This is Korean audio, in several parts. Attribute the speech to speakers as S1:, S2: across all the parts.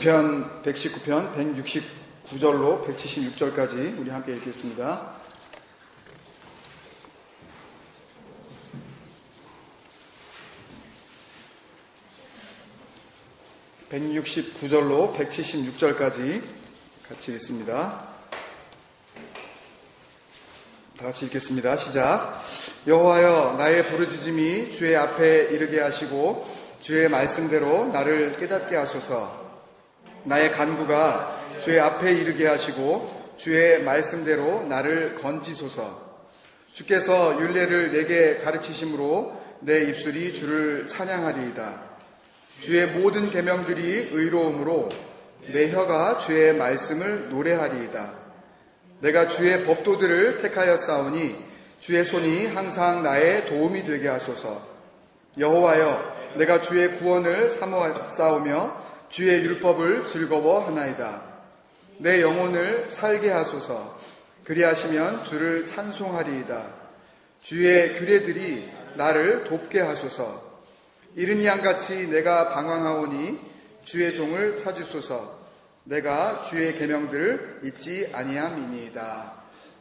S1: 시편 119편 169절로 176절까지 우리 함께 읽겠습니다. (169절로) (176절까지) 같이 읽습니다. 다 같이 읽겠습니다. 시작. 여호와여, 나의 부르짖음이 주의 앞에 이르게 하시고 주의 말씀대로 나를 깨닫게 하소서. 나의 간구가 주의 앞에 이르게 하시고 주의 말씀대로 나를 건지소서. 주께서 율례를 내게 가르치심으로 내 입술이 주를 찬양하리이다. 주의 모든 계명들이 의로움으로 내 혀가 주의 말씀을 노래하리이다. 내가 주의 법도들을 택하여 싸우니 주의 손이 항상 나의 도움이 되게 하소서. 여호와여, 내가 주의 구원을 사모하 싸우며 주의 율법을 즐거워하나이다. 내 영혼을 살게 하소서. 그리하시면 주를 찬송하리이다. 주의 규례들이 나를 돕게 하소서. 이른 양같이 내가 방황하오니 주의 종을 찾으소서. 내가 주의 계명들을 잊지 아니함이니이다.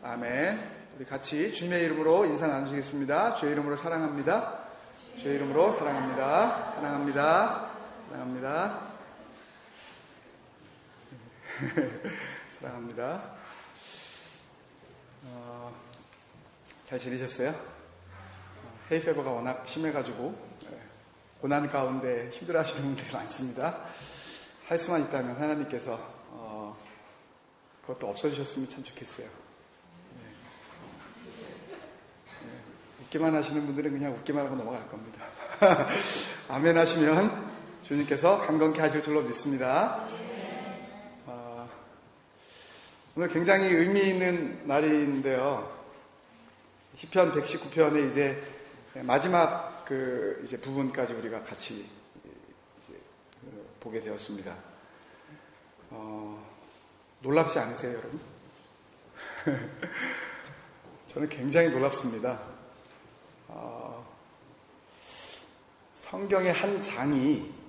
S1: 아멘. 우리 같이 주님의 이름으로 인사 나누시겠습니다. 주의 이름으로 사랑합니다. 주의 이름으로 사랑합니다. 사랑합니다. 사랑합니다. 사랑합니다. 잘 지내셨어요? 헤이페버가 워낙 심해가지고 고난 가운데 힘들어하시는 분들이 많습니다. 할 수만 있다면 하나님께서 그것도 없어지셨으면 참 좋겠어요. 웃기만 하시는 분들은 그냥 웃기만 하고 넘어갈 겁니다. 아멘 하시면 주님께서 강건케 하실 줄로 믿습니다. 오늘 굉장히 의미 있는 날인데요. 시편 119편의 이제 마지막 이제 부분까지 우리가 같이 이제 보게 되었습니다. 놀랍지 않으세요, 여러분? 저는 굉장히 놀랍습니다. 성경의 한 장이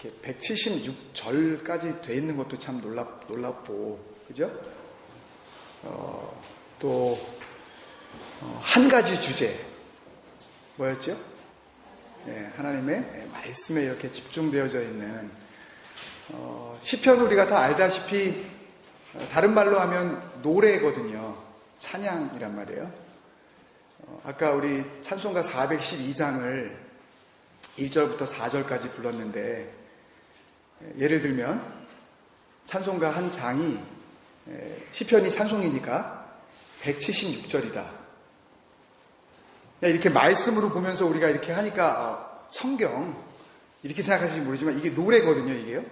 S1: 이렇게 176절까지 돼 있는 것도 참 놀랍고, 그죠? 또, 한 가지 주제, 뭐였죠? 하나님의 말씀에 이렇게 집중되어져 있는, 시편 우리가 다 알다시피, 다른 말로 하면 노래거든요. 찬양이란 말이에요. 아까 우리 찬송가 412장을 1절부터 4절까지 불렀는데, 예를 들면 찬송가 한 장이 시편이 찬송이니까 176절이다. 이렇게 말씀으로 보면서 우리가 이렇게 하니까 성경 이렇게 생각하실지 모르지만 이게 노래거든요. 이게요.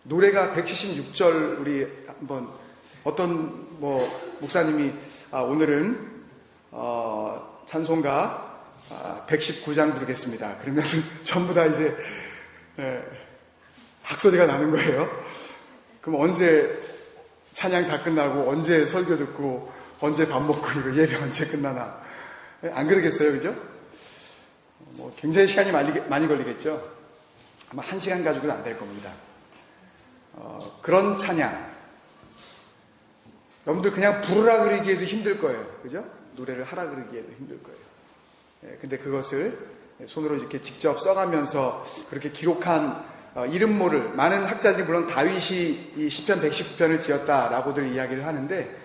S1: 노래가 176절 우리 한번 어떤 목사님이 오늘은 찬송가 119장 부르겠습니다. 그러면 전부 다 이제 학소리가 나는 거예요. 그럼 언제 찬양 다 끝나고 언제 설교 듣고 언제 밥 먹고 이거 예배 언제 끝나나 안 그러겠어요, 그죠? 굉장히 시간이 많이 걸리겠죠. 아마 1시간 가지고는 안 될 겁니다. 그런 찬양 여러분들 그냥 부르라 그러기에도 힘들 거예요, 그죠? 노래를 하라 그러기에도 힘들 거예요. 근데 그것을 손으로 이렇게 직접 써가면서 그렇게 기록한 이름 모를 많은 학자들이 물론 다윗이 이 시편 119편을 지었다라고들 이야기를 하는데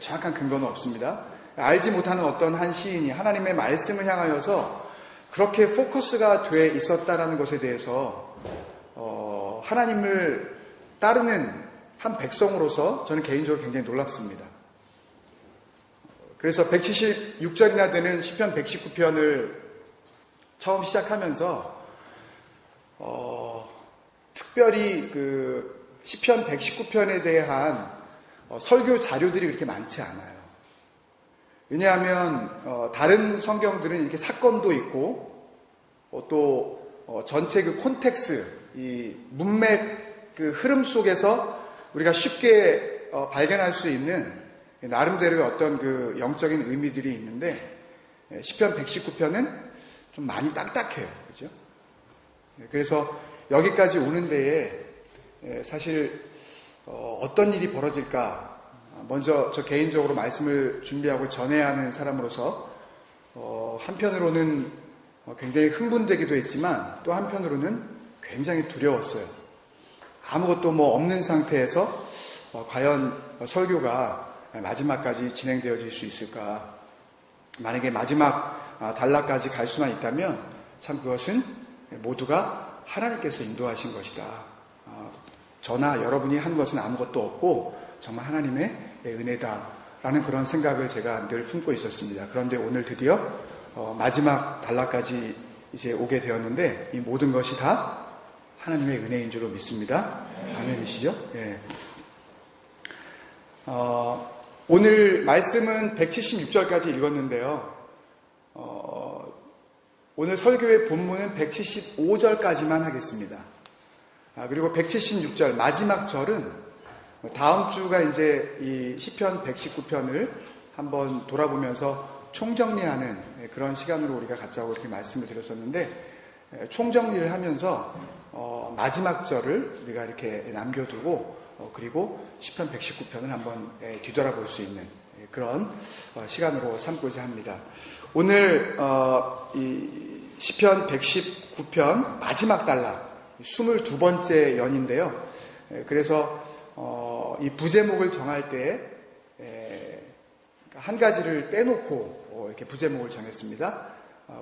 S1: 정확한 근거는 없습니다. 알지 못하는 어떤 한 시인이 하나님의 말씀을 향하여서 그렇게 포커스가 돼 있었다라는 것에 대해서 하나님을 따르는 한 백성으로서 저는 개인적으로 굉장히 놀랍습니다. 그래서 176절이나 되는 시편 119편을 처음 시작하면서 특별히 그 시편 119편에 대한 설교 자료들이 그렇게 많지 않아요. 왜냐하면 다른 성경들은 이렇게 사건도 있고 또 전체 그 콘텍스, 이 문맥 그 흐름 속에서 우리가 쉽게 발견할 수 있는 나름대로의 어떤 그 영적인 의미들이 있는데 시편 119편은 좀 많이 딱딱해요. 그죠? 그래서 여기까지 오는 데에 사실 어떤 일이 벌어질까, 먼저 저 개인적으로 말씀을 준비하고 전해야 하는 사람으로서 한편으로는 굉장히 흥분되기도 했지만 또 한편으로는 굉장히 두려웠어요. 아무것도 없는 상태에서 과연 설교가 마지막까지 진행되어질 수 있을까. 만약에 마지막 단락까지 갈 수만 있다면 참 그것은 모두가 하나님께서 인도하신 것이다. 저나 여러분이 한 것은 아무것도 없고 정말 하나님의 은혜다라는 그런 생각을 제가 늘 품고 있었습니다. 그런데 오늘 드디어 마지막 단락까지 이제 오게 되었는데 이 모든 것이 다 하나님의 은혜인 줄로 믿습니다. 아멘이시죠? 예. 오늘 말씀은 176절까지 읽었는데요. 오늘 설교의 본문은 175절까지만 하겠습니다. 그리고 176절 마지막 절은 다음 주가 이제 이 시편 119편을 한번 돌아보면서 총정리하는 그런 시간으로 우리가 갖자고 이렇게 말씀을 드렸었는데, 총정리를 하면서 마지막 절을 우리가 이렇게 남겨두고 그리고 시편 119편을 한번 뒤돌아볼 수 있는 그런 시간으로 삼고자 합니다. 오늘 이 시편 119편 마지막 단락 22번째 연인데요. 그래서 이 부제목을 정할 때 한 가지를 떼놓고 이렇게 부제목을 정했습니다.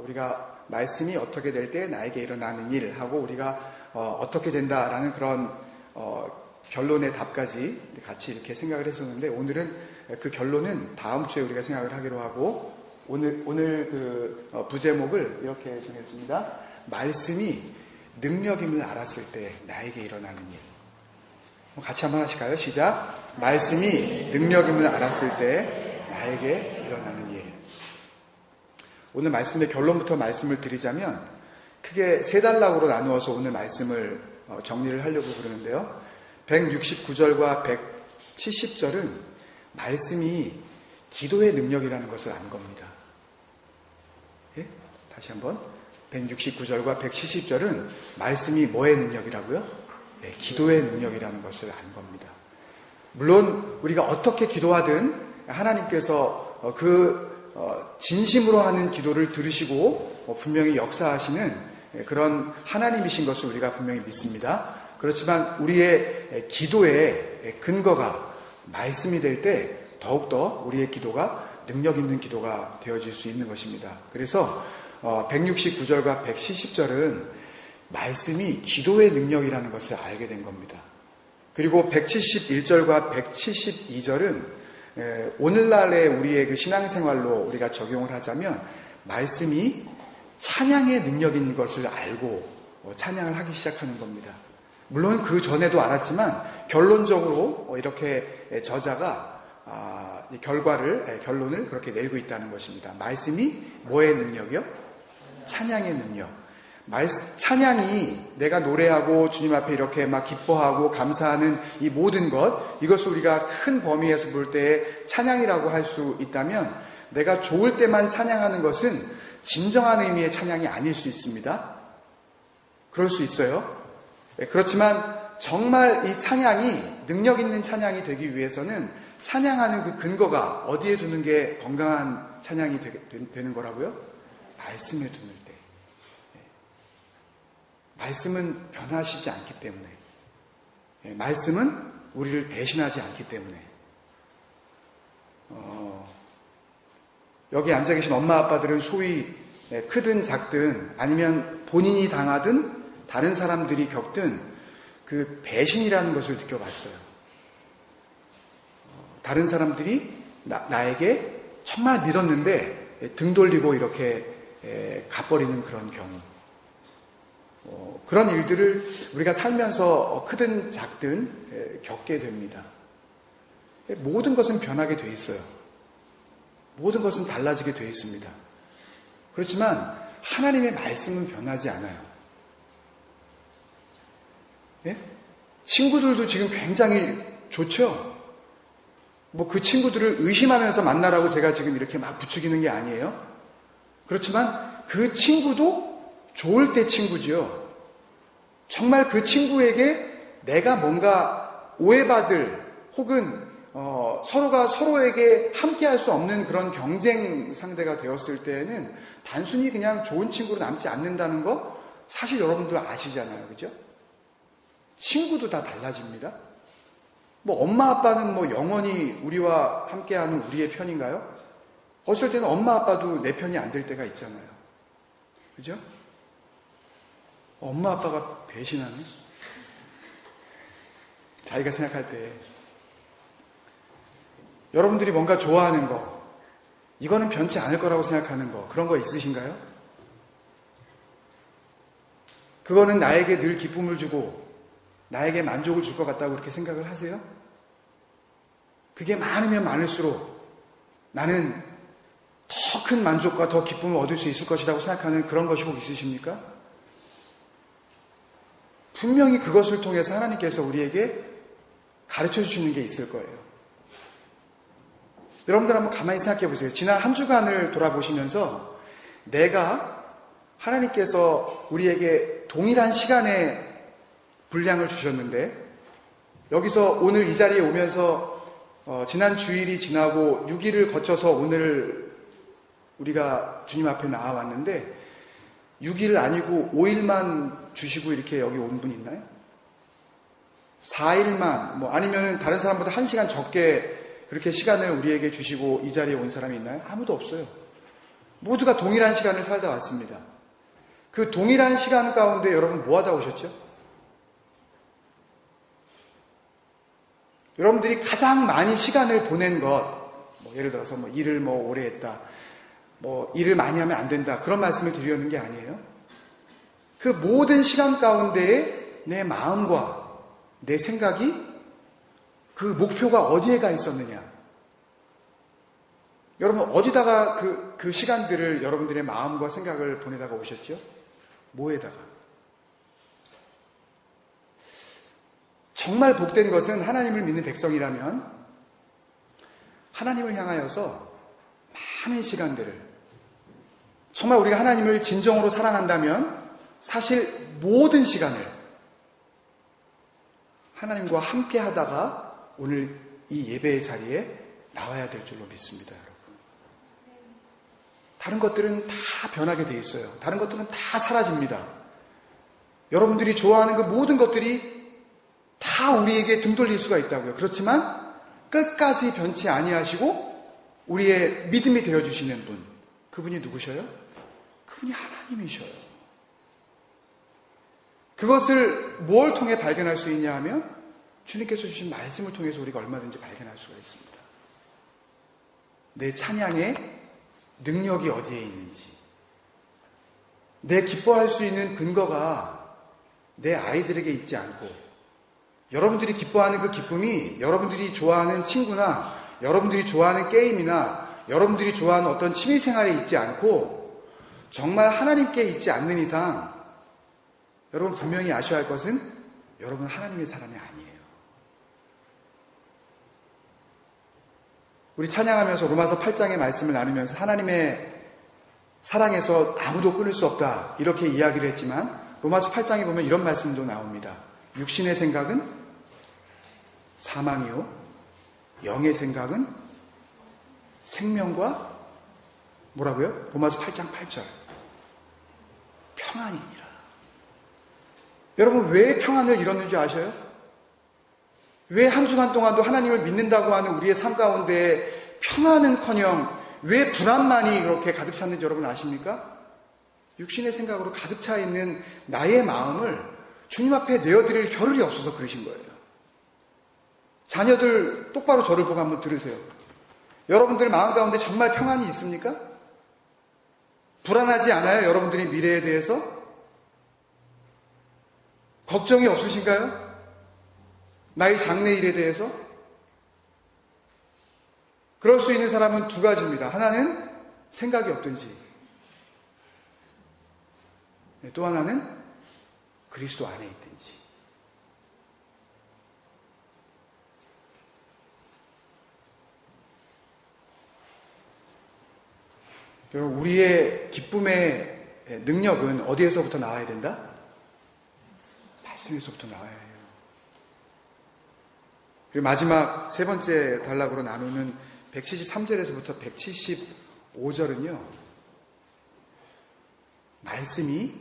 S1: 우리가 말씀이 어떻게 될 때 나에게 일어나는 일하고 우리가 어떻게 된다라는 그런 결론의 답까지 같이 이렇게 생각을 했었는데, 오늘은 그 결론은 다음 주에 우리가 생각을 하기로 하고 오늘 그 부제목을 이렇게 정했습니다. 말씀이 능력임을 알았을 때 나에게 일어나는 일. 같이 한번 하실까요? 시작. 말씀이 능력임을 알았을 때 나에게 일어나는 일. 오늘 말씀의 결론부터 말씀을 드리자면 크게 세 단락으로 나누어서 오늘 말씀을 정리를 하려고 그러는데요. 169절과 170절은 말씀이 기도의 능력이라는 것을 안 겁니다. 예? 다시 한번. 169절과 170절은 말씀이 뭐의 능력이라고요? 예, 기도의 능력이라는 것을 안 겁니다. 물론 우리가 어떻게 기도하든 하나님께서 진심으로 하는 기도를 들으시고 분명히 역사하시는 그런 하나님이신 것을 우리가 분명히 믿습니다. 그렇지만 우리의 기도의 근거가 말씀이 될 때 더욱더 우리의 기도가 능력 있는 기도가 되어질 수 있는 것입니다. 그래서 169절과 170절은 말씀이 기도의 능력이라는 것을 알게 된 겁니다. 그리고 171절과 172절은 오늘날의 우리의 그 신앙생활로 우리가 적용을 하자면 말씀이 찬양의 능력인 것을 알고 찬양을 하기 시작하는 겁니다. 물론 그 전에도 알았지만 결론적으로 이렇게 저자가 결론을 그렇게 내고 있다는 것입니다. 말씀이 뭐의 능력이요? 찬양의 능력. 찬양이 내가 노래하고 주님 앞에 이렇게 막 기뻐하고 감사하는 이 모든 것, 이것을 우리가 큰 범위에서 볼 때 찬양이라고 할 수 있다면, 내가 좋을 때만 찬양하는 것은 진정한 의미의 찬양이 아닐 수 있습니다. 그럴 수 있어요. 그렇지만 정말 이 찬양이 능력 있는 찬양이 되기 위해서는 찬양하는 그 근거가 어디에 두는 게 건강한 찬양이 되는 거라고요? 말씀에 두는 때. 말씀은 변하시지 않기 때문에, 말씀은 우리를 배신하지 않기 때문에, 여기 앉아 계신 엄마 아빠들은 소위 크든 작든 아니면 본인이 당하든 다른 사람들이 겪든 그 배신이라는 것을 느껴봤어요. 다른 사람들이 나에게 정말 믿었는데 등 돌리고 이렇게 가버리는 그런 경우, 그런 일들을 우리가 살면서 크든 작든 겪게 됩니다. 모든 것은 변하게 돼 있어요. 모든 것은 달라지게 돼 있습니다. 그렇지만 하나님의 말씀은 변하지 않아요. 예? 친구들도 지금 굉장히 좋죠? 그 친구들을 의심하면서 만나라고 제가 지금 이렇게 막 부추기는 게 아니에요. 그렇지만 그 친구도 좋을 때 친구지요. 정말 그 친구에게 내가 뭔가 오해받을 혹은 서로가 서로에게 함께할 수 없는 그런 경쟁 상대가 되었을 때에는 단순히 그냥 좋은 친구로 남지 않는다는 거 사실 여러분들 아시잖아요. 그죠? 친구도 다 달라집니다. 뭐 엄마 아빠는 뭐 영원히 우리와 함께하는 우리의 편인가요? 어쩔 때는 엄마 아빠도 내 편이 안 될 때가 있잖아요. 그죠? 엄마 아빠가 배신하네? 자기가 생각할 때 여러분들이 뭔가 좋아하는 거, 이거는 변치 않을 거라고 생각하는 거, 그런 거 있으신가요? 그거는 나에게 늘 기쁨을 주고 나에게 만족을 줄 것 같다고 그렇게 생각을 하세요? 그게 많으면 많을수록 나는 더 큰 만족과 더 기쁨을 얻을 수 있을 것이라고 생각하는 그런 것이 꼭 있으십니까? 분명히 그것을 통해서 하나님께서 우리에게 가르쳐 주시는 게 있을 거예요. 여러분들 한번 가만히 생각해 보세요. 지난 한 주간을 돌아보시면서 내가 하나님께서 우리에게 동일한 시간의 분량을 주셨는데 여기서 오늘 이 자리에 오면서 지난 주일이 지나고 6일을 거쳐서 오늘 우리가 주님 앞에 나와왔는데 6일 아니고 5일만 주시고 이렇게 여기 온 분 있나요? 4일만 뭐 아니면 다른 사람보다 1시간 적게 그렇게 시간을 우리에게 주시고 이 자리에 온 사람이 있나요? 아무도 없어요. 모두가 동일한 시간을 살다 왔습니다. 그 동일한 시간 가운데 여러분 뭐 하다 오셨죠? 여러분들이 가장 많이 시간을 보낸 것, 뭐 예를 들어서 뭐 일을 뭐 오래 했다, 뭐 일을 많이 하면 안 된다, 그런 말씀을 드리려는 게 아니에요. 그 모든 시간 가운데에 내 마음과 내 생각이 그 목표가 어디에 가 있었느냐. 여러분 어디다가 그 시간들을 여러분들의 마음과 생각을 보내다가 오셨죠? 뭐에다가? 정말 복된 것은 하나님을 믿는 백성이라면 하나님을 향하여서 많은 시간들을, 정말 우리가 하나님을 진정으로 사랑한다면 사실 모든 시간을 하나님과 함께 하다가 오늘 이 예배의 자리에 나와야 될 줄로 믿습니다, 여러분. 다른 것들은 다 변하게 돼 있어요. 다른 것들은 다 사라집니다. 여러분들이 좋아하는 그 모든 것들이 다 우리에게 등 돌릴 수가 있다고요. 그렇지만 끝까지 변치 아니하시고 우리의 믿음이 되어주시는 분, 그분이 누구셔요? 그분이 하나님이셔요. 그것을 뭘 통해 발견할 수 있냐 하면 주님께서 주신 말씀을 통해서 우리가 얼마든지 발견할 수가 있습니다. 내 찬양의 능력이 어디에 있는지, 내 기뻐할 수 있는 근거가 내 아이들에게 있지 않고, 여러분들이 기뻐하는 그 기쁨이 여러분들이 좋아하는 친구나 여러분들이 좋아하는 게임이나 여러분들이 좋아하는 어떤 취미생활에 있지 않고 정말 하나님께 있지 않는 이상 여러분 분명히 아셔야 할 것은 여러분 하나님의 사람이 아니에요. 우리 찬양하면서 로마서 8장의 말씀을 나누면서 하나님의 사랑에서 아무도 끊을 수 없다 이렇게 이야기를 했지만 로마서 8장에 보면 이런 말씀도 나옵니다. 육신의 생각은 사망이요 영의 생각은 생명과 뭐라고요? 로마서 8장 8절 평안이니라. 여러분 왜 평안을 잃었는지 아셔요? 왜 한 주간 동안도 하나님을 믿는다고 하는 우리의 삶 가운데 평안은커녕 왜 불안만이 그렇게 가득 찼는지 여러분 아십니까? 육신의 생각으로 가득 차 있는 나의 마음을 주님 앞에 내어드릴 겨를이 없어서 그러신 거예요. 자녀들 똑바로 저를 보고 한번 들으세요. 여러분들 마음 가운데 정말 평안이 있습니까? 불안하지 않아요? 여러분들의 미래에 대해서? 걱정이 없으신가요? 나의 장래일에 대해서? 그럴 수 있는 사람은 두 가지입니다. 하나는 생각이 없든지, 또 하나는 그리스도 안에 있든지. 여러분, 우리의 기쁨의 능력은 어디에서부터 나와야 된다? 말씀에서부터 나와야 해요. 그리고 마지막 세 번째 단락으로 나누는 173절에서부터 175절은요, 말씀이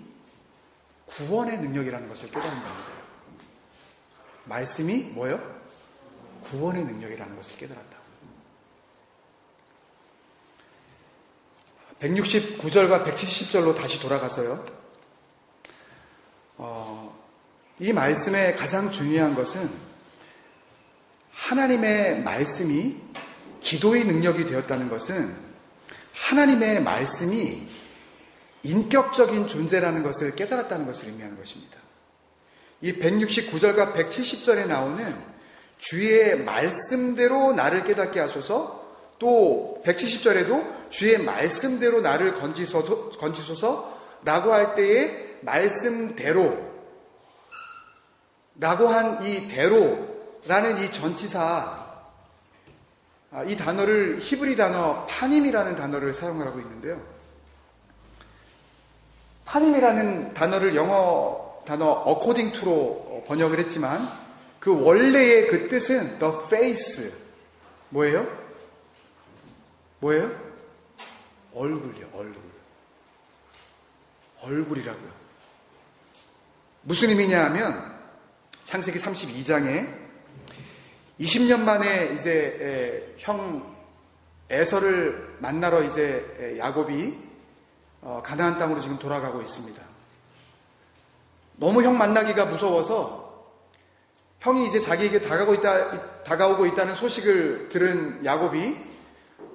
S1: 구원의 능력이라는 것을 깨달는답니다. 말씀이 뭐요? 구원의 능력이라는 것을 깨달았다. 169절과 170절로 다시 돌아가서요, 이 말씀의 가장 중요한 것은 하나님의 말씀이 기도의 능력이 되었다는 것은 하나님의 말씀이 인격적인 존재라는 것을 깨달았다는 것을 의미하는 것입니다. 이 169절과 170절에 나오는 주의 말씀대로 나를 깨닫게 하소서, 또 170절에도 주의 말씀대로 나를 건지소서라고 할 때에 말씀대로 라고 한 이 대로라는 이 전치사, 이 단어를 히브리 단어 파님이라는 단어를 사용하고 있는데요. 파님이라는 단어를 영어 단어 according to로 번역을 했지만 그 원래의 그 뜻은 the face, 뭐예요? 얼굴이요. 얼굴이라고요. 무슨 의미냐 하면 창세기 32장에 20년 만에 이제 형 에서를 만나러 이제 야곱이 가나안 땅으로 지금 돌아가고 있습니다. 너무 형 만나기가 무서워서 형이 이제 자기에게 다가오고 있다는 소식을 들은 야곱이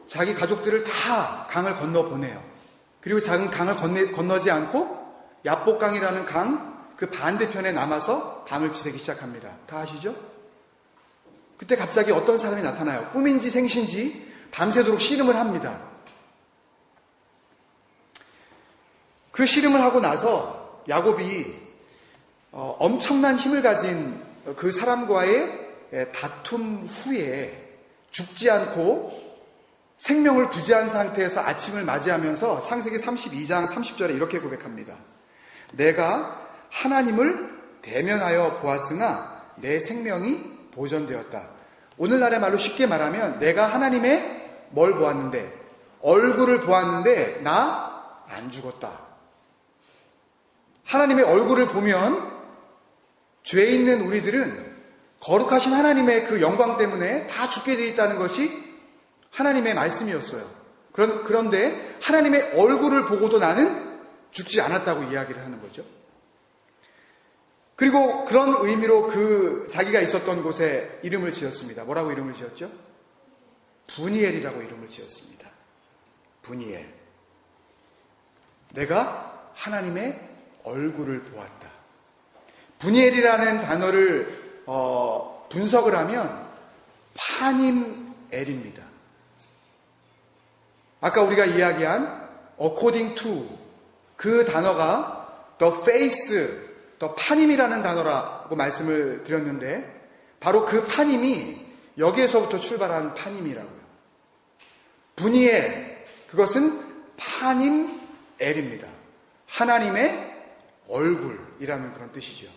S1: 자기 가족들을 다 강을 건너 보내요. 그리고 작은 강을 건너지 않고 야복강이라는 강 그 반대편에 남아서 밤을 지새기 시작합니다. 다 아시죠? 그때 갑자기 어떤 사람이 나타나요. 꿈인지 생신지 밤새도록 씨름을 합니다. 그 씨름을 하고 나서 야곱이 엄청난 힘을 가진 그 사람과의 다툼 후에 죽지 않고 생명을 부지한 상태에서 아침을 맞이하면서 창세기 32장 30절에 이렇게 고백합니다. 내가 하나님을 대면하여 보았으나 내 생명이 보존되었다. 오늘날의 말로 쉽게 말하면 내가 하나님의 뭘 보았는데? 얼굴을 보았는데 나 안 죽었다. 하나님의 얼굴을 보면 죄에 있는 우리들은 거룩하신 하나님의 그 영광 때문에 다 죽게 되어 있다는 것이 하나님의 말씀이었어요. 그런데 하나님의 얼굴을 보고도 나는 죽지 않았다고 이야기를 하는 거죠. 그리고 그런 의미로 그 자기가 있었던 곳에 이름을 지었습니다. 뭐라고 이름을 지었죠? 브니엘이라고 이름을 지었습니다. 브니엘. 내가 하나님의 얼굴을 보았다. 브니엘이라는 단어를 분석을 하면 파님엘입니다. 아까 우리가 이야기한 according to 그 단어가 the face, 더 파님이라는 단어라고 말씀을 드렸는데 바로 그 파님이 여기에서부터 출발한 파님이라고요. 브니엘, 그것은 파님엘입니다. 하나님의 얼굴이라는 그런 뜻이죠.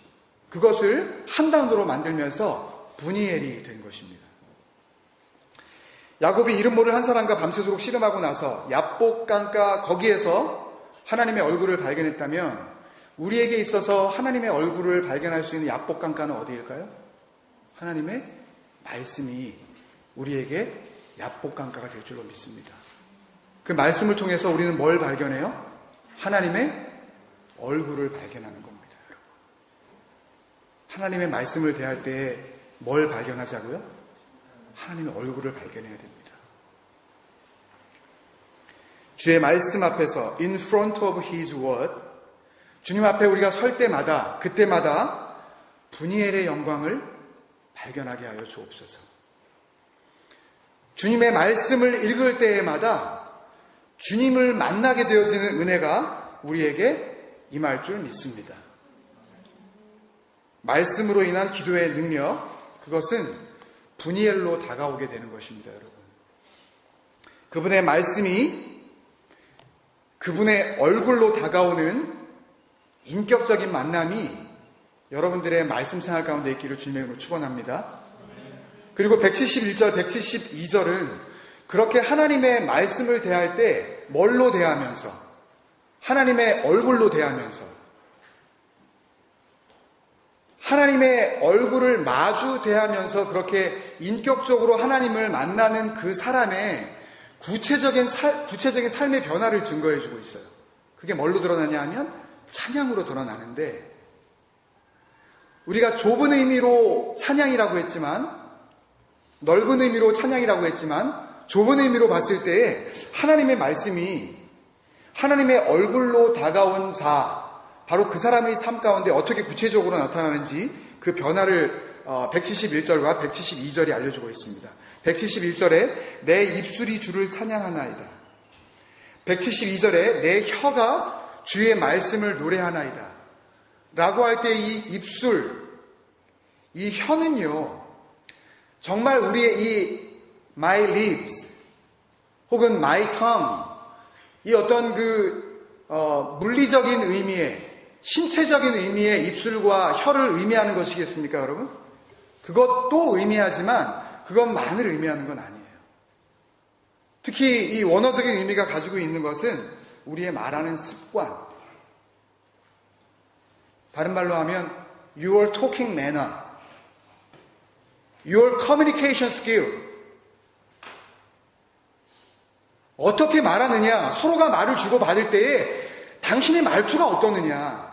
S1: 그것을 한 단어로 만들면서 브니엘이 된 것입니다. 야곱이 이름 모를 한 사람과 밤새도록 씨름하고 나서 야복강가 거기에서 하나님의 얼굴을 발견했다면 우리에게 있어서 하나님의 얼굴을 발견할 수 있는 야복강가는 어디일까요? 하나님의 말씀이 우리에게 야복강가가 될 줄로 믿습니다. 그 말씀을 통해서 우리는 뭘 발견해요? 하나님의 얼굴을 발견하는 겁니다. 여러분. 하나님의 말씀을 대할 때에 뭘 발견하자고요? 하나님의 얼굴을 발견해야 됩니다. 주의 말씀 앞에서 in front of His word, 주님 앞에 우리가 설 때마다 그때마다 브니엘의 영광을 발견하게 하여 주옵소서. 주님의 말씀을 읽을 때마다 주님을 만나게 되어지는 은혜가 우리에게 임할 줄 믿습니다. 말씀으로 인한 기도의 능력, 그것은 브니엘로 다가오게 되는 것입니다, 여러분. 그분의 말씀이 그분의 얼굴로 다가오는 인격적인 만남이 여러분들의 말씀 생활 가운데 있기를 주님의 이름으로 축원합니다. 그리고 171절, 172절은 그렇게 하나님의 말씀을 대할 때 뭘로 대하면서, 하나님의 얼굴로 대하면서, 하나님의 얼굴을 마주 대하면서 그렇게 인격적으로 하나님을 만나는 그 사람의 구체적인 삶의 변화를 증거해주고 있어요. 그게 뭘로 드러나냐 하면 찬양으로 드러나는데, 우리가 좁은 의미로 찬양이라고 했지만, 넓은 의미로 찬양이라고 했지만, 좁은 의미로 봤을 때에 하나님의 말씀이 하나님의 얼굴로 다가온 자, 바로 그 사람의 삶 가운데 어떻게 구체적으로 나타나는지 그 변화를 171절과 172절이 알려주고 있습니다. 171절에 내 입술이 주를 찬양하나이다. 172절에 내 혀가 주의 말씀을 노래하나이다. 라고 할 때 이 입술, 이 혀는요, 정말 우리의 이 my lips 혹은 my tongue, 이 어떤 물리적인 의미의, 신체적인 의미의 입술과 혀를 의미하는 것이겠습니까, 여러분? 그것도 의미하지만 그것만을 의미하는 건 아니에요. 특히 이 원어적인 의미가 가지고 있는 것은 우리의 말하는 습관, 다른 말로 하면 your talking manner, your communication skill, 어떻게 말하느냐, 서로가 말을 주고받을 때에 당신의 말투가 어떠느냐,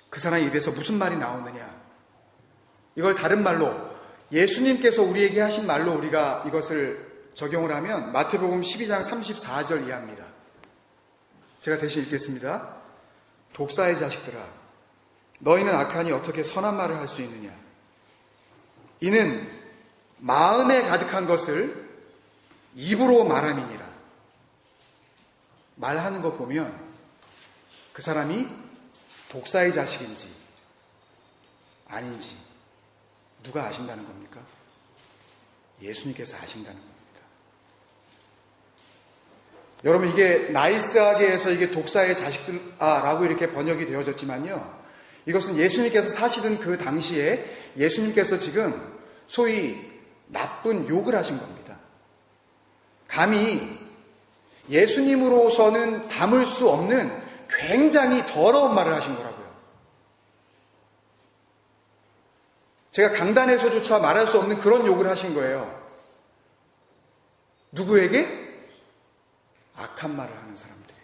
S1: 그 사람의 입에서 무슨 말이 나오느냐, 이걸 다른 말로 예수님께서 우리에게 하신 말로 우리가 이것을 적용을 하면 마태복음 12장 34절 이하입니다. 제가 대신 읽겠습니다. 독사의 자식들아, 너희는 악하니 어떻게 선한 말을 할 수 있느냐. 이는 마음에 가득한 것을 입으로 말함이니라. 말하는 거 보면 그 사람이 독사의 자식인지 아닌지 누가 아신다는 겁니까? 예수님께서 아신다는 겁니다. 여러분, 이게 나이스하게 해서 이게 독사의 자식들아라고 이렇게 번역이 되어졌지만요, 이것은 예수님께서 사시던 그 당시에 예수님께서 지금 소위 나쁜 욕을 하신 겁니다. 감히 예수님으로서는 담을 수 없는 굉장히 더러운 말을 하신 거라고요. 제가 강단에서조차 말할 수 없는 그런 욕을 하신 거예요. 누구에게? 악한 말을 하는 사람들에게.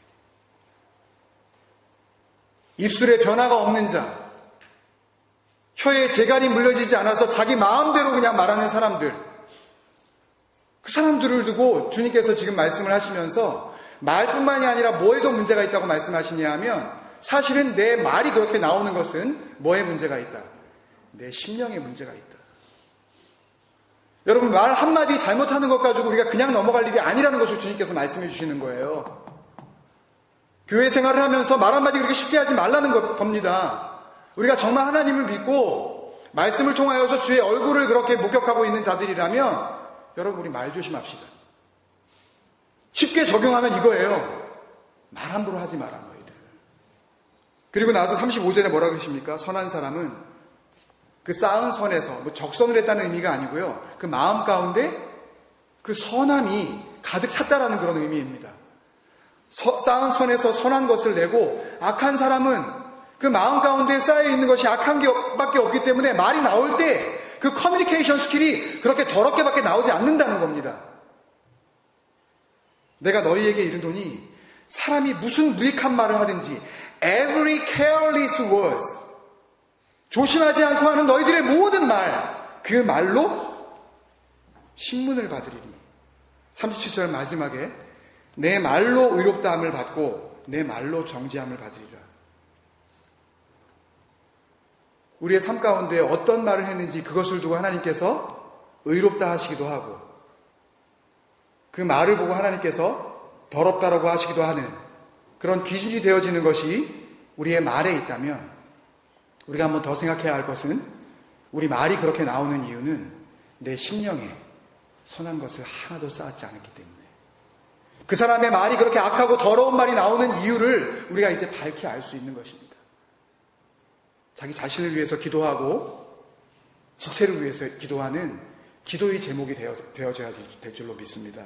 S1: 입술에 변화가 없는 자, 혀에 재갈이 물려지지 않아서 자기 마음대로 그냥 말하는 사람들, 그 사람들을 두고 주님께서 지금 말씀을 하시면서 말뿐만이 아니라 뭐에도 문제가 있다고 말씀하시냐 하면, 사실은 내 말이 그렇게 나오는 것은 뭐에 문제가 있다? 내 심령에 문제가 있다. 여러분, 말 한마디 잘못하는 것 가지고 우리가 그냥 넘어갈 일이 아니라는 것을 주님께서 말씀해 주시는 거예요. 교회 생활을 하면서 말 한마디 그렇게 쉽게 하지 말라는 겁니다. 우리가 정말 하나님을 믿고 말씀을 통하여서 주의 얼굴을 그렇게 목격하고 있는 자들이라면 여러분, 우리 말 조심합시다. 쉽게 적용하면 이거예요. 말 함부로 하지 마라 너희들. 그리고 나서 35절에 뭐라 그러십니까? 선한 사람은 그 쌓은 선에서, 적선을 했다는 의미가 아니고요, 그 마음 가운데 그 선함이 가득 찼다라는 그런 의미입니다. 쌓은 선에서 선한 것을 내고, 악한 사람은 그 마음 가운데 쌓여 있는 것이 악한 게밖에 없기 때문에 말이 나올 때 그 커뮤니케이션 스킬이 그렇게 더럽게밖에 나오지 않는다는 겁니다. 내가 너희에게 이르노니 사람이 무슨 무익한 말을 하든지 every careless words, 조심하지 않고 하는 너희들의 모든 말, 그 말로 신문을 받으리니. 37절 마지막에 내 말로 의롭다함을 받고 내 말로 정죄함을 받으리라. 우리의 삶 가운데 어떤 말을 했는지 그것을 두고 하나님께서 의롭다 하시기도 하고, 그 말을 보고 하나님께서 더럽다라고 하시기도 하는 그런 기준이 되어지는 것이 우리의 말에 있다면, 우리가 한번 더 생각해야 할 것은 우리 말이 그렇게 나오는 이유는 내 심령에 선한 것을 하나도 쌓았지 않았기 때문에, 그 사람의 말이 그렇게 악하고 더러운 말이 나오는 이유를 우리가 이제 밝히 알 수 있는 것입니다. 자기 자신을 위해서 기도하고 지체를 위해서 기도하는 기도의 제목이 되어져야 될 줄로 믿습니다.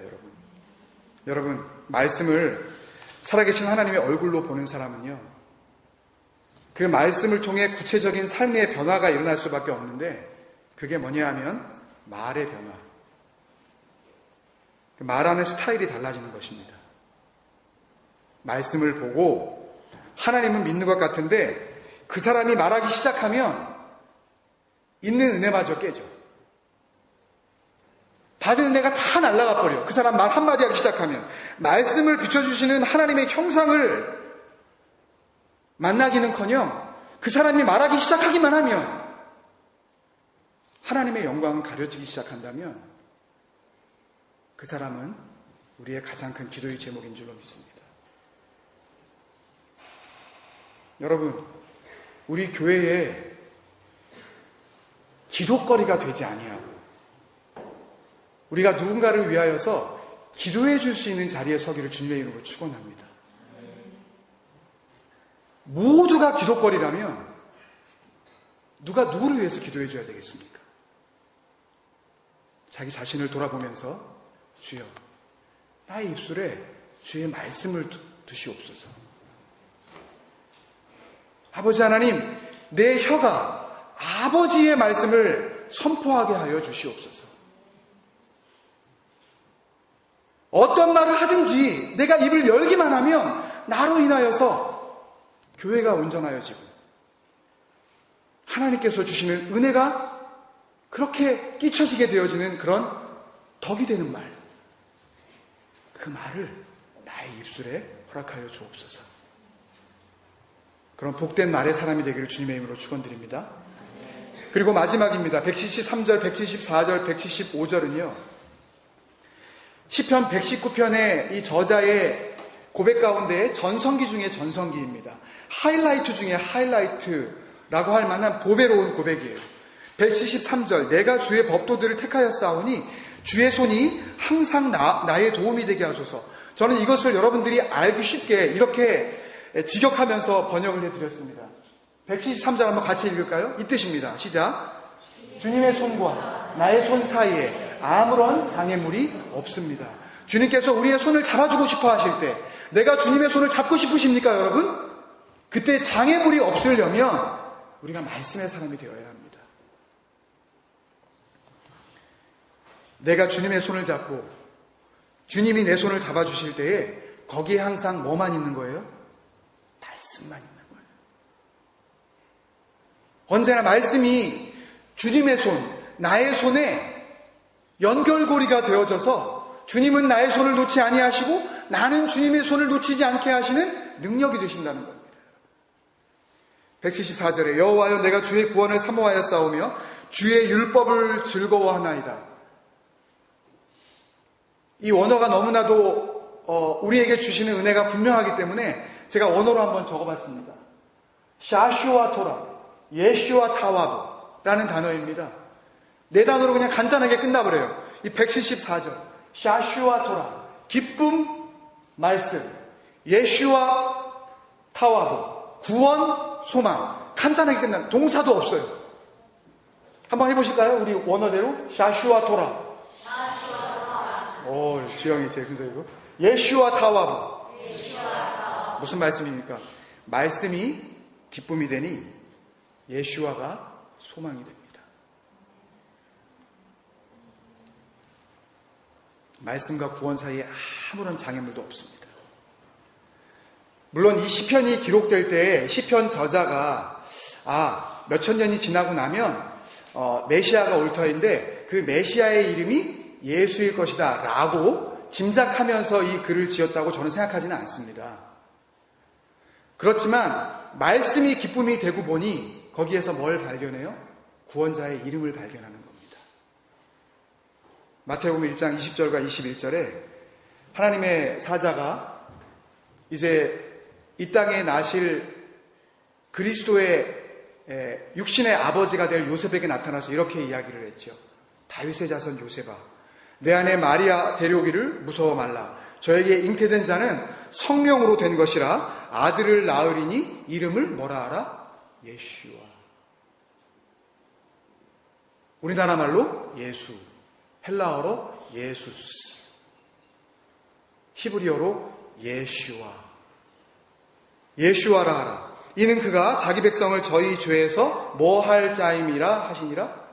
S1: 여러분, 말씀을 살아계신 하나님의 얼굴로 보는 사람은요, 그 말씀을 통해 구체적인 삶의 변화가 일어날 수밖에 없는데, 그게 뭐냐 하면 말의 변화, 말하는 스타일이 달라지는 것입니다. 말씀을 보고 하나님은 믿는 것 같은데 그 사람이 말하기 시작하면 있는 은혜마저 깨져. 받은 은혜가 다 날아가 버려. 그 사람 말 한마디 하기 시작하면. 말씀을 비춰주시는 하나님의 형상을 만나기는커녕 그 사람이 말하기 시작하기만 하면, 하나님의 영광은 가려지기 시작한다면 그 사람은 우리의 가장 큰 기도의 제목인 줄로 믿습니다. 여러분, 우리 교회에 기도거리가 되지 아니하고 우리가 누군가를 위하여서 기도해 줄 수 있는 자리에 서기를 주님의 이름으로 축원합니다. 모두가 기도거리라면 누가 누구를 위해서 기도해 줘야 되겠습니까? 자기 자신을 돌아보면서 주여, 나의 입술에 주의 말씀을 두시옵소서. 아버지 하나님, 내 혀가 아버지의 말씀을 선포하게 하여 주시옵소서. 어떤 말을 하든지 내가 입을 열기만 하면 나로 인하여서 교회가 온전하여지고 하나님께서 주시는 은혜가 그렇게 끼쳐지게 되어지는 그런 덕이 되는 말, 그 말을 나의 입술에 허락하여 주옵소서. 그런 복된 말의 사람이 되기를 주님의 이름으로 축원드립니다. 그리고 마지막입니다. 173절, 174절, 175절은요, 시편 119편의 이 저자의 고백 가운데 전성기 중에 전성기입니다. 하이라이트 중에 하이라이트라고 할 만한 보배로운 고백이에요. 173절, 내가 주의 법도들을 택하였사오니 주의 손이 항상 나의 도움이 되게 하소서. 저는 이것을 여러분들이 알기 쉽게 이렇게 직역하면서 번역을 해드렸습니다. 173절 한번 같이 읽을까요? 이 뜻입니다. 시작. 주님의 손과 나의 손 사이에 아무런 장애물이 없습니다. 주님께서 우리의 손을 잡아주고 싶어 하실 때, 내가 주님의 손을 잡고 싶으십니까, 여러분? 그때 장애물이 없으려면 우리가 말씀의 사람이 되어야 합니다. 내가 주님의 손을 잡고 주님이 내 손을 잡아주실 때에 거기에 항상 뭐만 있는 거예요? 말씀만 있는 거예요. 언제나 말씀이 주님의 손, 나의 손에 연결고리가 되어져서 주님은 나의 손을 놓지 아니하시고 나는 주님의 손을 놓치지 않게 하시는 능력이 되신다는 겁니다. 174절에 여호와여, 내가 주의 구원을 사모하여 싸우며 주의 율법을 즐거워하나이다. 이 원어가 너무나도 우리에게 주시는 은혜가 분명하기 때문에 제가 원어로 한번 적어봤습니다. 샤슈아 토라, 예슈아 타와브라는 단어입니다. 네 단어로 그냥 간단하게 끝나버려요. 이 174절, 샤슈아 토라, 기쁨, 말씀, 예슈아 타와브, 구원, 소망. 간단하게 끝나는, 동사도 없어요. 한번 해보실까요? 우리 원어대로 샤슈아 토라. 오, 지영이 제 근사이고. 예슈아 타와브. 무슨 말씀입니까? 말씀이 기쁨이 되니 예슈아가 소망이 됩니다. 말씀과 구원 사이에 아무런 장애물도 없습니다. 물론 이 시편이 기록될 때 시편 저자가 몇천 년이 지나고 나면 메시아가 올 터인데 그 메시아의 이름이 예수일 것이다 라고 짐작하면서 이 글을 지었다고 저는 생각하지는 않습니다. 그렇지만 말씀이 기쁨이 되고 보니 거기에서 뭘 발견해요? 구원자의 이름을 발견하는 겁니다. 마태복음 1장 20절과 21절에 하나님의 사자가 이제 이 땅에 나실 그리스도의 육신의 아버지가 될 요셉에게 나타나서 이렇게 이야기를 했죠. 다윗의 자손 요셉아, 내 아내 마리아 데려오기를 무서워 말라. 저에게 잉태된 자는 성령으로 된 것이라 아들을 낳으리니 이름을 뭐라 하라? 예슈아. 우리나라 말로 예수, 헬라어로 예수스, 히브리어로 예슈아. 예슈아라 하라. 이는 그가 자기 백성을 저희 죄에서 뭐 할 자임이라 하시니라?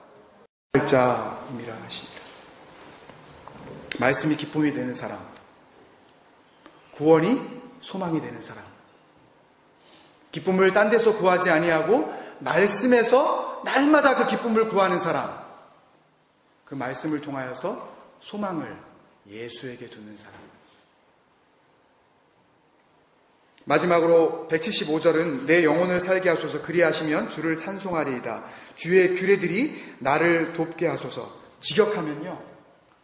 S1: 할 자임이라 하시니라. 말씀이 기쁨이 되는 사람, 구원이 소망이 되는 사람, 기쁨을 딴 데서 구하지 아니하고 말씀에서 날마다 그 기쁨을 구하는 사람, 그 말씀을 통하여서 소망을 예수에게 두는 사람. 마지막으로 175절은 내 영혼을 살게 하소서 그리하시면 주를 찬송하리이다. 주의 규례들이 나를 돕게 하소서. 직역하면요,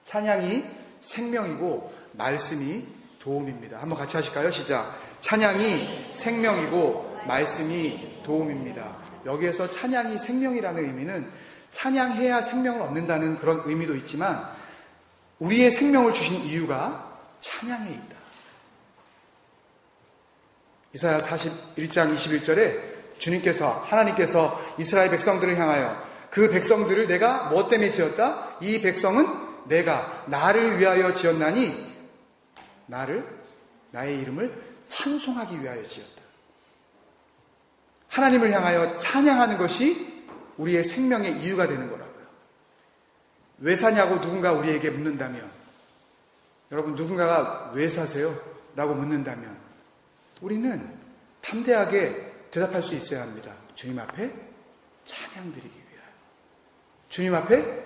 S1: 찬양이 생명이고 말씀이 도움입니다. 한번 같이 하실까요? 시작. 찬양이 생명이고 말씀이 도움입니다. 여기에서 찬양이 생명이라는 의미는 찬양해야 생명을 얻는다는 그런 의미도 있지만 우리의 생명을 주신 이유가 찬양에 있다. 이사야 41장 21절에 하나님께서 이스라엘 백성들을 향하여 그 백성들을 내가 뭐 때문에 지었다? 이 백성은 내가 나를 위하여 지었나니 나의 이름을 찬송하기 위하여 지었다. 하나님을 향하여 찬양하는 것이 우리의 생명의 이유가 되는 거라고요. 왜 사냐고 누군가 우리에게 묻는다면, 여러분 누군가가 왜 사세요? 라고 묻는다면 우리는 담대하게 대답할 수 있어야 합니다. 주님 앞에 찬양드리기 위하여, 주님 앞에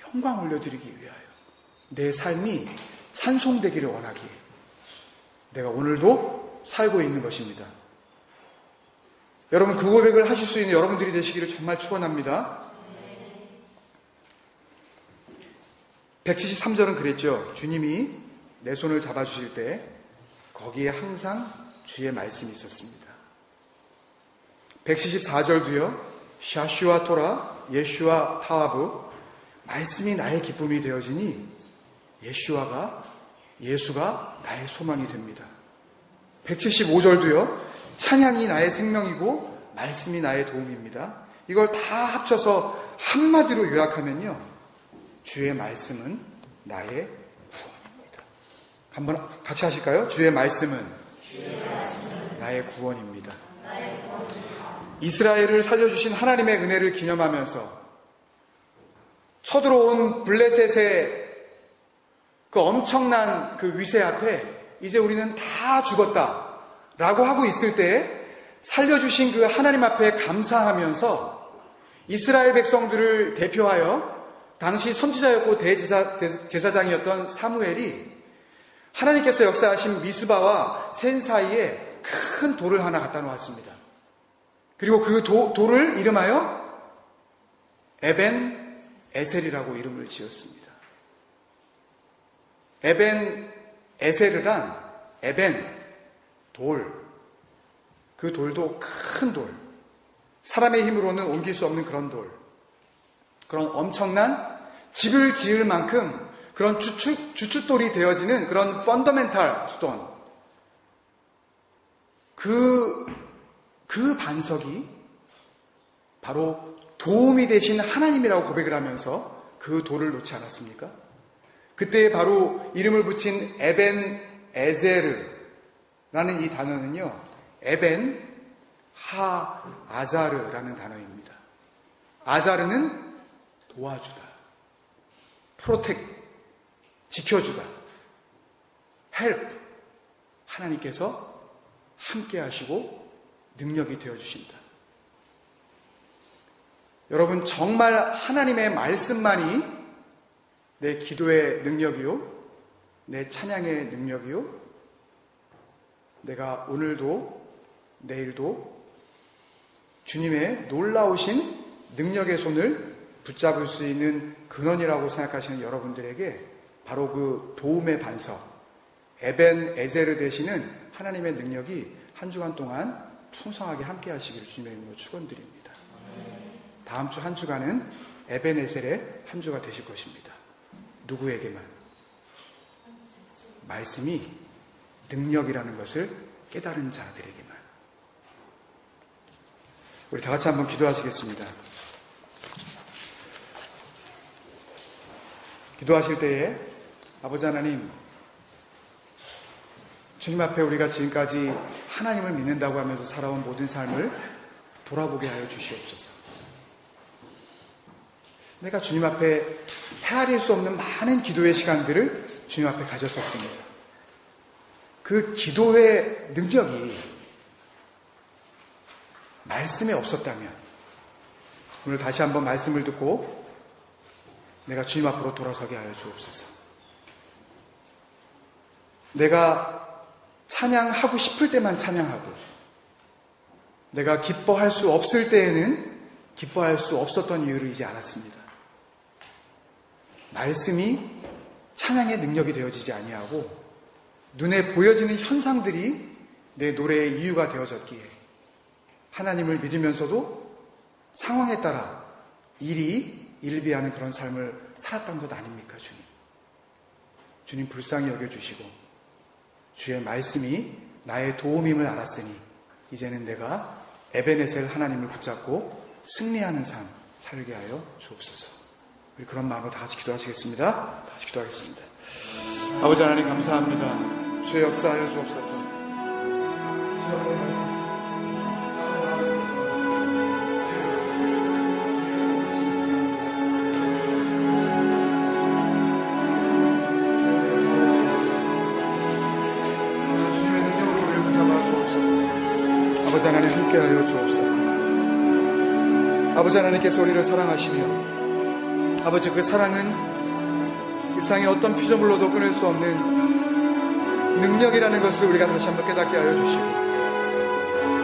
S1: 영광 올려드리기 위하여, 내 삶이 찬송되기를 원하기에 내가 오늘도 살고 있는 것입니다. 여러분 그 고백을 하실 수 있는 여러분들이 되시기를 정말 축원합니다. 173절은 그랬죠. 주님이 내 손을 잡아주실 때 거기에 항상 주의 말씀이 있었습니다. 174절도요. 샤슈아 토라 예슈아 타와브, 말씀이 나의 기쁨이 되어지니 예수가 나의 소망이 됩니다. 175절도요. 찬양이 나의 생명이고 말씀이 나의 도움입니다. 이걸 다 합쳐서 한마디로 요약하면요, 주의 말씀은 나의 구원입니다. 한번 같이 하실까요? 주의 말씀은 나의 구원입니다. 이스라엘을 살려주신 하나님의 은혜를 기념하면서 쳐들어온 블레셋의 그 엄청난 그 위세 앞에 이제 우리는 다 죽었다 라고 하고 있을 때 살려주신 그 하나님 앞에 감사하면서 이스라엘 백성들을 대표하여 당시 선지자였고 대제사장이었던 사무엘이 하나님께서 역사하신 미스바와 센 사이에 큰 돌을 하나 갖다 놓았습니다. 그리고 그 돌을 이름하여 에벤 에셀이라고 이름을 지었습니다. 에벤 에셀이란 에벤, 돌, 그 돌도 큰 돌, 사람의 힘으로는 옮길 수 없는 그런 돌, 그런 엄청난 집을 지을 만큼 그런 주춧돌이 되어지는 그런 펀더멘탈 스톤, 그 반석이 바로 도움이 되신 하나님이라고 고백을 하면서 그 돌을 놓지 않았습니까? 그때 바로 이름을 붙인 에벤 에제르라는 이 단어는요, 에벤 하 아자르라는 단어입니다. 아자르는 도와주다, 프로텍, 지켜주다, 헬프, 하나님께서 함께 하시고 능력이 되어주신다. 여러분, 정말 하나님의 말씀만이 내 기도의 능력이요, 내 찬양의 능력이요, 내가 오늘도 내일도 주님의 놀라우신 능력의 손을 붙잡을 수 있는 근원이라고 생각하시는 여러분들에게 바로 그 도움의 반석, 에벤 에제르 되시는 하나님의 능력이 한 주간 동안 풍성하게 함께 하시기를 주님의 이름으로 축원드립니다. 다음 주 한 주간은 에벤 에셀의 한 주가 되실 것입니다. 누구에게만? 말씀이 능력이라는 것을 깨달은 자들에게만. 우리 다 같이 한번 기도하시겠습니다. 기도하실 때에 아버지 하나님, 주님 앞에 우리가 지금까지 하나님을 믿는다고 하면서 살아온 모든 삶을 돌아보게 하여 주시옵소서. 내가 주님 앞에 헤아릴 수 없는 많은 기도의 시간들을 주님 앞에 가졌었습니다. 그 기도의 능력이 말씀에 없었다면 오늘 다시 한번 말씀을 듣고 내가 주님 앞으로 돌아서게 하여 주옵소서. 내가 찬양하고 싶을 때만 찬양하고 내가 기뻐할 수 없을 때에는 기뻐할 수 없었던 이유를 이제 알았습니다. 말씀이 찬양의 능력이 되어지지 아니하고 눈에 보여지는 현상들이 내 노래의 이유가 되어졌기에 하나님을 믿으면서도 상황에 따라 일이 일비하는 그런 삶을 살았던 것 아닙니까, 주님? 주님 불쌍히 여겨주시고 주의 말씀이 나의 도움임을 알았으니 이제는 내가 에베네셀 하나님을 붙잡고 승리하는 삶 살게 하여 주옵소서. 우리 그런 마음으로 다 같이 기도하시겠습니다. 다 같이 기도하겠습니다. 아버지 하나님 감사합니다. 주의 역사하여 주옵소서. 주님의 능력으로 우리를 붙잡아 주옵소서. 아버지 하나님 함께하여 주옵소서. 아버지 하나님께서 우리를 사랑하시며 아버지 그 사랑은 이 세상의 어떤 피조물로도 끊을 수 없는 능력이라는 것을 우리가 다시 한번 깨닫게 하여 주시고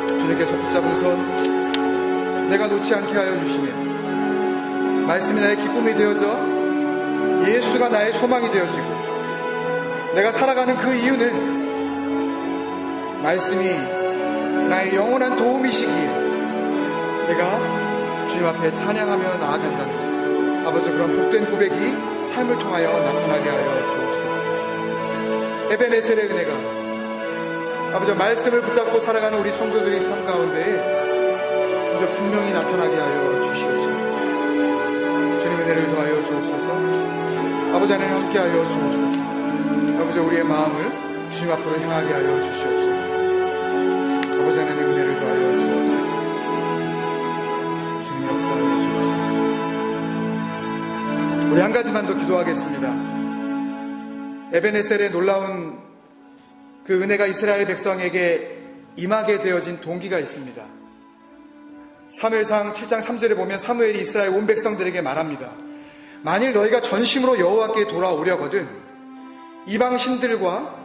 S1: 주님께서 붙잡은 손 내가 놓지 않게 하여 주시며 말씀이 나의 기쁨이 되어져 예수가 나의 소망이 되어지고 내가 살아가는 그 이유는 말씀이 나의 영원한 도움이시기에 내가 주님 앞에 찬양하며 나아간다는 아버지 그런 복된 고백이 삶을 통하여 나타나게 하여 주옵소서. 에베네셀의 은혜가 아버지 말씀을 붙잡고 살아가는 우리 성도들의 삶 가운데 이제 분명히 나타나게 하여 주시옵소서. 주님의 은혜를 더하여 주옵소서. 아버지 하나님 함께 하여 주옵소서. 아버지 우리의 마음을 주님 앞으로 향하게 하여 주시옵소서. 아버지 하나님 은혜를 더하여 주옵소서. 주님 역사하여 주옵소서. 우리 한 가지만 더 기도하겠습니다. 에베네셀의 놀라운 그 은혜가 이스라엘 백성에게 임하게 되어진 동기가 있습니다. 사무엘상 7장 3절에 보면 사무엘이 이스라엘 온 백성들에게 말합니다. 만일 너희가 전심으로 여호와께 돌아오려거든 이방 신들과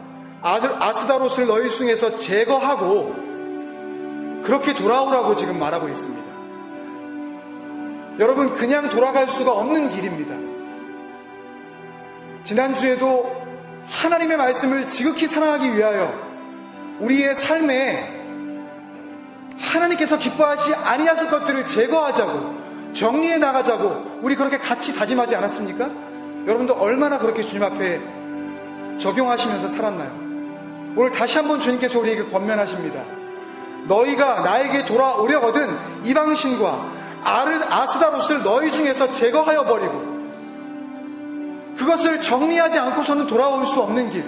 S1: 아스다롯을 너희 중에서 제거하고 그렇게 돌아오라고 지금 말하고 있습니다. 여러분 그냥 돌아갈 수가 없는 길입니다. 지난주에도 하나님의 말씀을 지극히 사랑하기 위하여 우리의 삶에 하나님께서 기뻐하지 아니하실 것들을 제거하자고 정리해 나가자고 우리 그렇게 같이 다짐하지 않았습니까? 여러분도 얼마나 그렇게 주님 앞에 적용하시면서 살았나요? 오늘 다시 한번 주님께서 우리에게 권면하십니다. 너희가 나에게 돌아오려거든 이방신과 아스다롯을 너희 중에서 제거하여 버리고 그것을 정리하지 않고서는 돌아올 수 없는 길.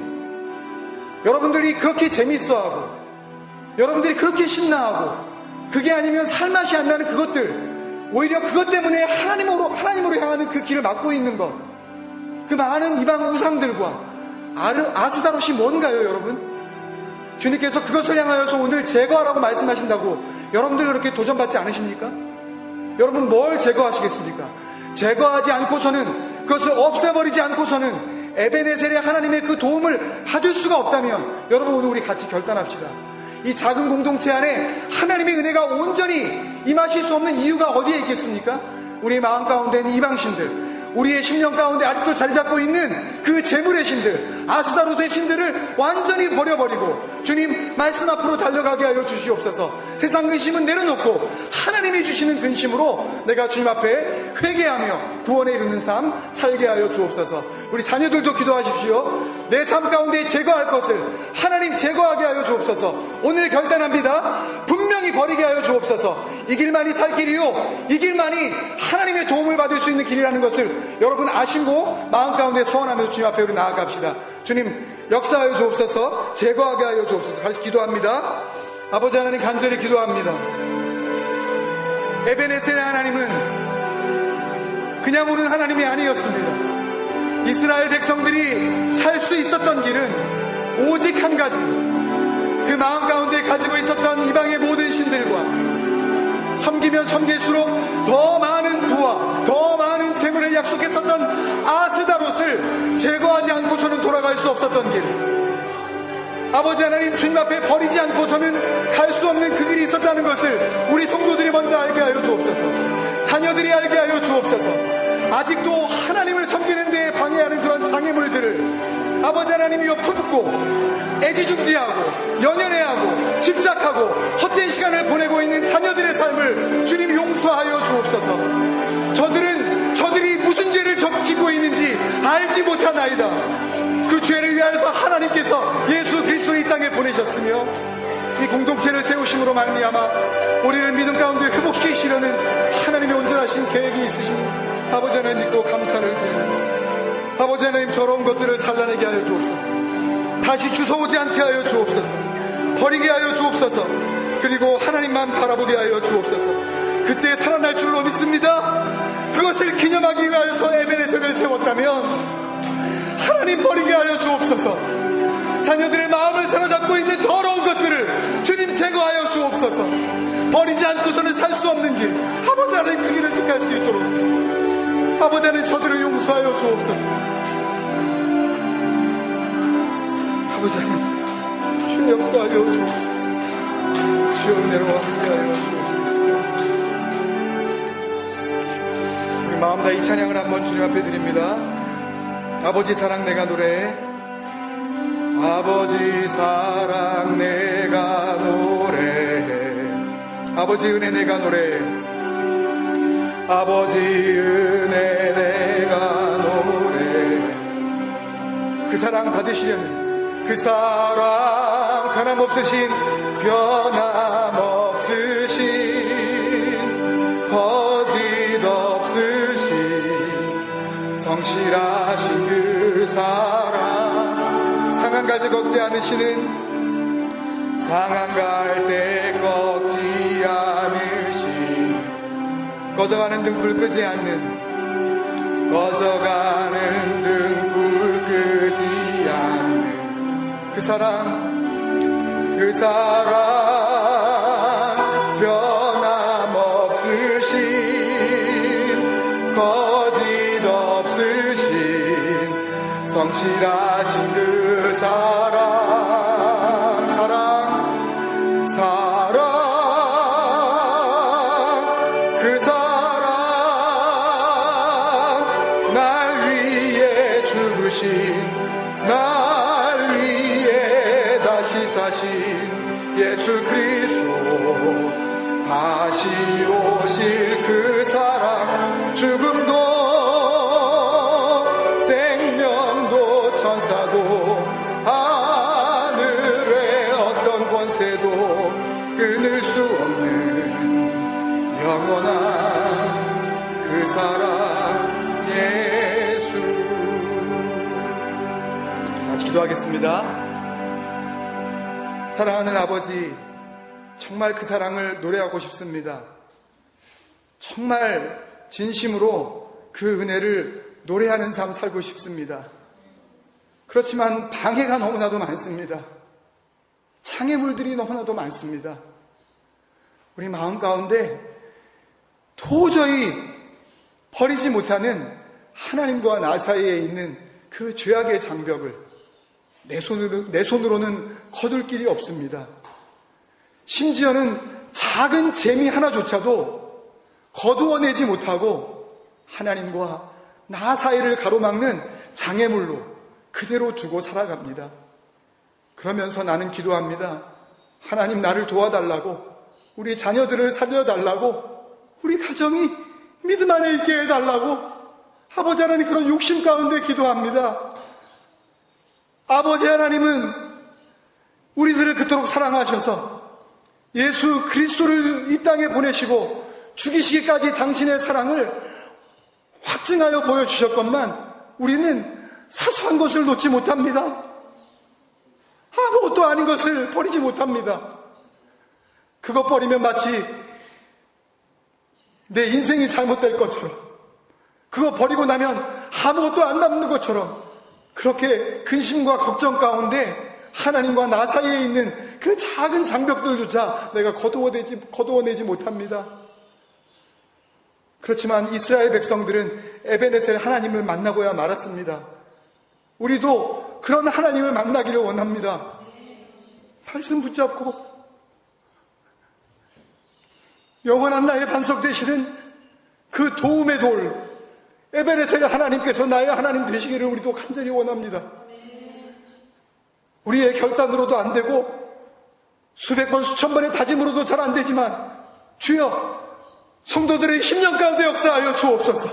S1: 여러분들이 그렇게 재밌어하고 여러분들이 그렇게 신나하고 그게 아니면 살맛이 안 나는 그것들 오히려 그것 때문에 하나님으로 향하는 그 길을 막고 있는 것 그 많은 이방 우상들과 아스다롯이 뭔가요 여러분? 주님께서 그것을 향하여서 오늘 제거하라고 말씀하신다고 여러분들 그렇게 도전받지 않으십니까? 여러분 뭘 제거하시겠습니까? 제거하지 않고서는 그것을 없애버리지 않고서는 에베네셀의 하나님의 그 도움을 받을 수가 없다면 여러분 오늘 우리 같이 결단합시다. 이 작은 공동체 안에 하나님의 은혜가 온전히 임하실 수 없는 이유가 어디에 있겠습니까? 우리의 마음 가운데 있는 이방신들 우리의 심령 가운데 아직도 자리 잡고 있는 그 재물의 신들 아스다롯의 신들을 완전히 버려버리고 주님 말씀 앞으로 달려가게 하여 주시옵소서. 세상 근심은 내려놓고 하나님이 주시는 근심으로 내가 주님 앞에 회개하며 구원에 이르는 삶 살게 하여 주옵소서. 우리 자녀들도 기도하십시오. 내 삶 가운데 제거할 것을 하나님 하나님 제거하게 하여 주옵소서. 오늘 결단합니다. 분명히 버리게 하여 주옵소서. 이 길만이 살 길이요, 이 길만이 하나님의 도움을 받을 수 있는 길이라는 것을 여러분 아시고 마음 가운데 소원하면서 주님 앞에 우리 나아갑시다. 주님 역사하여 주옵소서. 제거하게 하여 주옵소서. 같이 기도합니다. 아버지 하나님, 간절히 기도합니다. 에베네셀의 하나님은 그냥 오는 하나님이 아니었습니다. 이스라엘 백성들이 살 수 있었던 길은 오직 한 가지, 그 마음 가운데 가지고 있었던 이방의 모든 신들과 섬기면 섬길수록 더 많은 부와 더 많은 재물을 약속했었던 아스다롯을 제거하지 않고서는 돌아갈 수 없었던 길, 아버지 하나님 주님 앞에 버리지 않고서는 갈 수 없는 그 길이 있었다는 것을 우리 성도들이 먼저 알게 하여 주옵소서. 자녀들이 알게 하여 주옵소서. 아직도 하나님을 섬기는 데에 방해하는 그런 장애물들을 아버지 하나님이여 품고 애지중지하고 연연해하고 집착하고 헛된 시간을 보내고 있는 자녀들의 삶을 주님 용서하여 주옵소서. 저들이 무슨 죄를 짓고 있는지 알지 못하나이다. 그 죄를 위하여서 하나님께서 예수 그리스도를 이 땅에 보내셨으며 이 공동체를 세우심으로 말미암아 우리를 믿음 가운데 회복시키시려는 하나님의 온전하신 계획이 있으십니다. 아버지 하나님 믿고 감사를 드립니다. 아버지 하나님 더러운 것들을 잘라내게 하여 주옵소서. 다시 주워오지 않게 하여 주옵소서. 버리게 하여 주옵소서. 그리고 하나님만 바라보게 하여 주옵소서. 그때 살아날 줄로 믿습니다. 그것을 기념하기 위하여서 에베네셀을 세웠다면 하나님 버리게 하여 주옵소서. 자녀들의 마음을 사로잡고 있는 더러운 것들을 주님 제거하여 주옵소서. 버리지 않고서는 살 수 없는 길, 아버지 하나님 그 길을 택할 수 있도록 아버지 하나님 저들을 용서하여 주옵소서. 아버지 하나님 주님 역사하여 주옵소서. 주여 은혜로 함께하여 주옵소서. 우리 마음 다 이 찬양을 한번 주님 앞에 드립니다. 아버지 사랑 내가 노래해. 아버지 사랑 내가 노래해. 아버지 은혜 내가 노래해. 아버지 은혜 내가 노래해. 그 사랑 받으시려면 그 사랑 변함없으신 거짓 없으신 성실하신 그 사랑, 상한 갈 때 꺾지 않으시는, 상한 갈 때 꺾지 않으신, 꺼져가는 등불 끄지 않는, 꺼져가는 등불 끄지 않는 그 사랑, 그 사랑 변함없으신 거짓 없으신 성실하신 그 사랑, 그 사랑 날 위해 죽으신, 날 위해 다시 사신 예수 그리스도, 다시 오실 그 사랑, 죽음도 생명도 천사도 하늘의 어떤 권세도 끊을 수 없는 영원한 그 사랑 예수. 다시 기도하겠습니다. 사랑하는 아버지, 정말 그 사랑을 노래하고 싶습니다. 정말 진심으로 그 은혜를 노래하는 삶 살고 싶습니다. 그렇지만 방해가 너무나도 많습니다. 장애물들이 너무나도 많습니다. 우리 마음 가운데 도저히 버리지 못하는 하나님과 나 사이에 있는 그 죄악의 장벽을 내 손으로는 거둘 길이 없습니다. 심지어는 작은 재미 하나조차도 거두어내지 못하고 하나님과 나 사이를 가로막는 장애물로 그대로 두고 살아갑니다. 그러면서 나는 기도합니다. 하나님 나를 도와달라고, 우리 자녀들을 살려달라고, 우리 가정이 믿음 안에 있게 해달라고 아버지 하나님 그런 욕심 가운데 기도합니다. 아버지 하나님은 우리들을 그토록 사랑하셔서 예수 그리스도를 이 땅에 보내시고 죽이시기까지 당신의 사랑을 확증하여 보여주셨건만 우리는 사소한 것을 놓지 못합니다. 아무것도 아닌 것을 버리지 못합니다. 그것 버리면 마치 내 인생이 잘못될 것처럼, 그거 버리고 나면 아무것도 안 남는 것처럼, 그렇게 근심과 걱정 가운데 하나님과 나 사이에 있는 그 작은 장벽들조차 내가 거두어내지 못합니다. 그렇지만 이스라엘 백성들은 에베네셀 하나님을 만나고야 말았습니다. 우리도 그런 하나님을 만나기를 원합니다. 말씀 붙잡고 영원한 나의 반석 되시는 그 도움의 돌 에베네셀 하나님께서 나의 하나님 되시기를 우리도 간절히 원합니다. 우리의 결단으로도 안 되고 수백 번 수천 번의 다짐으로도 잘 안 되지만 주여 성도들의 10년 가운데 역사하여 주옵소서.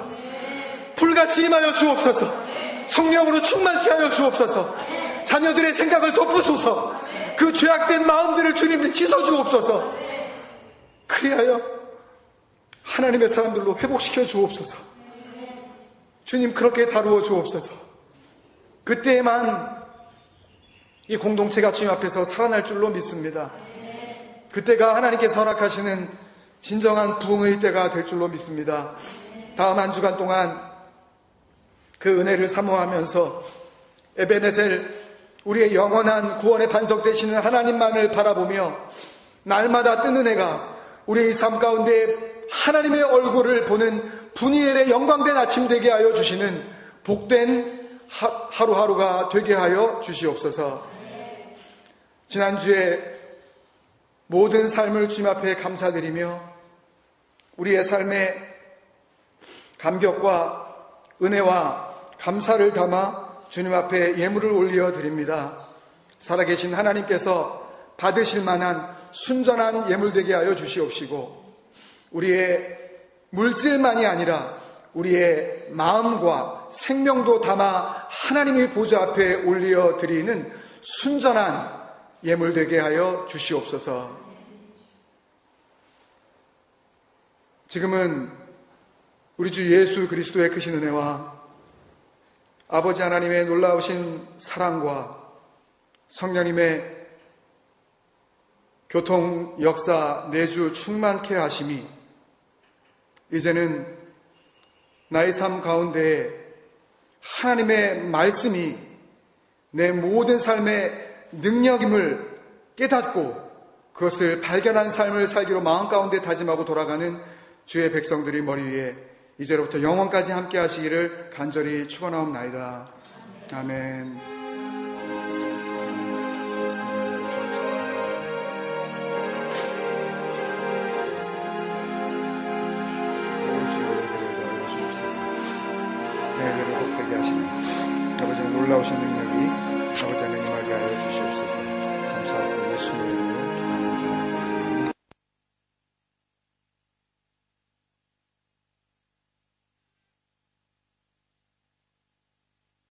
S1: 불같이 임하여 주옵소서. 성령으로 충만케 하여 주옵소서. 자녀들의 생각을 덮으소서. 그 죄악된 마음들을 주님 씻어 주옵소서. 그리하여 하나님의 사람들로 회복시켜 주옵소서. 주님 그렇게 다루어 주옵소서. 그때에만 이 공동체가 주님 앞에서 살아날 줄로 믿습니다. 그때가 하나님께서 허락하시는 진정한 부흥의 때가 될 줄로 믿습니다. 다음 한 주간 동안 그 은혜를 사모하면서 에베네셀 우리의 영원한 구원의 반석 되시는 하나님만을 바라보며 날마다 뜨는 해가 우리의 삶 가운데 하나님의 얼굴을 보는 분이엘의 영광된 아침 되게 하여 주시는 복된 하루하루가 되게 하여 주시옵소서. 지난주에 모든 삶을 주님 앞에 감사드리며 우리의 삶에 감격과 은혜와 감사를 담아 주님 앞에 예물을 올려 드립니다. 살아계신 하나님께서 받으실 만한 순전한 예물 되게 하여 주시옵시고 우리의 물질만이 아니라 우리의 마음과 생명도 담아 하나님의 보좌 앞에 올려 드리는 순전한 예물 되게 하여 주시옵소서. 지금은 우리 주 예수 그리스도의 크신 은혜와 아버지 하나님의 놀라우신 사랑과 성령님의 교통 역사 내주 충만케 하심이 이제는 나의 삶 가운데 하나님의 말씀이 내 모든 삶의 능력임을 깨닫고 그것을 발견한 삶을 살기로 마음 가운데 다짐하고 돌아가는 주의 백성들이 머리 위에 이제로부터 영원까지 함께 하시기를 간절히 축원하옵나이다. 아멘. 내일을 복되게 하시는 아버지의 놀라우신 능력이 아버지 하나님 알게 하여 주시옵소서. 감사하고 예수님